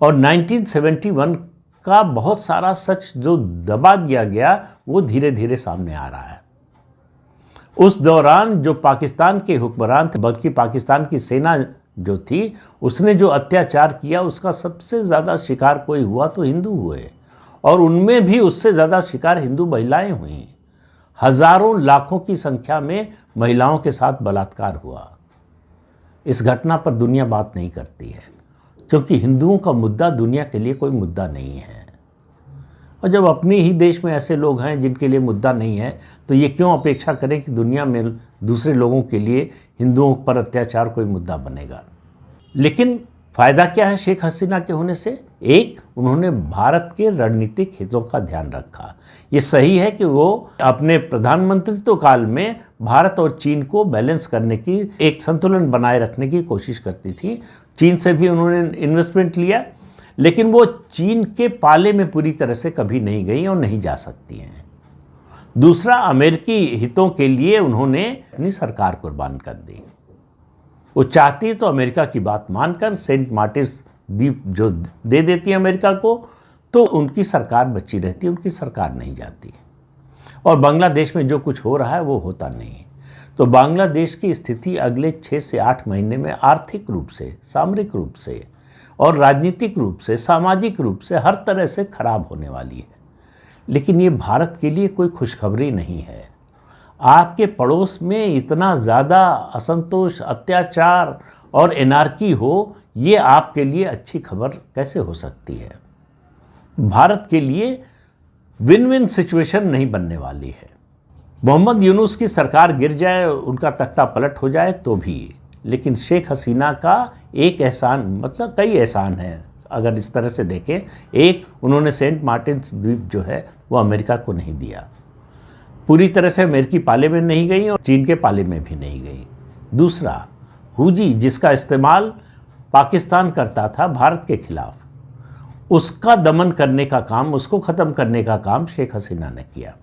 और 1971 का बहुत सारा सच जो दबा दिया गया वो धीरे धीरे सामने आ रहा है। उस दौरान जो पाकिस्तान के हुक्मरान थे, बल्कि पाकिस्तान की सेना जो थी, उसने जो अत्याचार किया उसका सबसे ज़्यादा शिकार कोई हुआ तो हिंदू हुए, और उनमें भी उससे ज़्यादा शिकार हिंदू महिलाएं हुई। हजारों लाखों की संख्या में महिलाओं के साथ बलात्कार हुआ। इस घटना पर दुनिया बात नहीं करती है क्योंकि हिंदुओं का मुद्दा दुनिया के लिए कोई मुद्दा नहीं है। और जब अपने ही देश में ऐसे लोग हैं जिनके लिए मुद्दा नहीं है, तो ये क्यों अपेक्षा करें कि दुनिया में दूसरे लोगों के लिए हिंदुओं पर अत्याचार कोई मुद्दा बनेगा। लेकिन फ़ायदा क्या है शेख हसीना के होने से? एक, उन्होंने भारत के रणनीतिक हितों का ध्यान रखा। ये सही है कि वो अपने प्रधानमंत्रित्व काल में भारत और चीन को बैलेंस करने की, एक संतुलन बनाए रखने की कोशिश करती थी। चीन से भी उन्होंने इन्वेस्टमेंट लिया, लेकिन वो चीन के पाले में पूरी तरह से कभी नहीं गई और नहीं जा सकती हैं। दूसरा, अमेरिकी हितों के लिए उन्होंने अपनी सरकार कुर्बान कर दी। वो चाहती तो अमेरिका की बात मानकर सेंट मार्टिस द्वीप जो दे देती है अमेरिका को, तो उनकी सरकार बची रहती, उनकी सरकार नहीं जाती। और बांग्लादेश में जो कुछ हो रहा है वो होता नहीं। तो बांग्लादेश की स्थिति अगले 6 से 8 महीने में आर्थिक रूप से, सामरिक रूप से और राजनीतिक रूप से, सामाजिक रूप से हर तरह से खराब होने वाली है। लेकिन ये भारत के लिए कोई खुशखबरी नहीं है। आपके पड़ोस में इतना ज़्यादा असंतोष, अत्याचार और एनार्की हो, ये आपके लिए अच्छी खबर कैसे हो सकती है? भारत के लिए विन विन सिचुएशन नहीं बनने वाली है। मोहम्मद यूनुस की सरकार गिर जाए, उनका तख्ता पलट हो जाए तो भी, लेकिन शेख हसीना का एक एहसान, मतलब कई एहसान हैं अगर इस तरह से देखें। एक, उन्होंने सेंट मार्टिन्स द्वीप जो है वो अमेरिका को नहीं दिया, पूरी तरह से अमेरिकी पाले में नहीं गई और चीन के पाले में भी नहीं गई। दूसरा, हुजी जिसका इस्तेमाल पाकिस्तान करता था भारत के खिलाफ, उसका दमन करने का काम, उसको ख़त्म करने का काम शेख हसीना ने किया।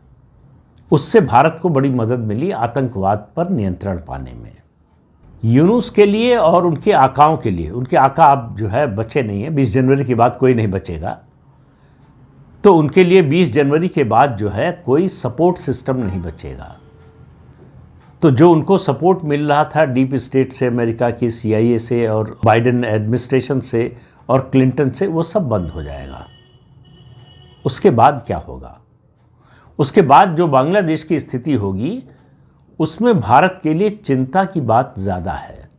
उससे भारत को बड़ी मदद मिली आतंकवाद पर नियंत्रण पाने में। यूनुस के लिए और उनके आकाओं के लिए, उनके आका अब जो है बचे नहीं हैं, 20 जनवरी के बाद कोई नहीं बचेगा, तो उनके लिए 20 जनवरी के बाद जो है कोई सपोर्ट सिस्टम नहीं बचेगा। तो जो उनको सपोर्ट मिल रहा था डीप स्टेट से, अमेरिका की CIA से और बाइडेन एडमिनिस्ट्रेशन से और क्लिंटन से, वो सब बंद हो जाएगा। उसके बाद क्या होगा? उसके बाद जो बांग्लादेश की स्थिति होगी उसमें भारत के लिए चिंता की बात ज़्यादा है।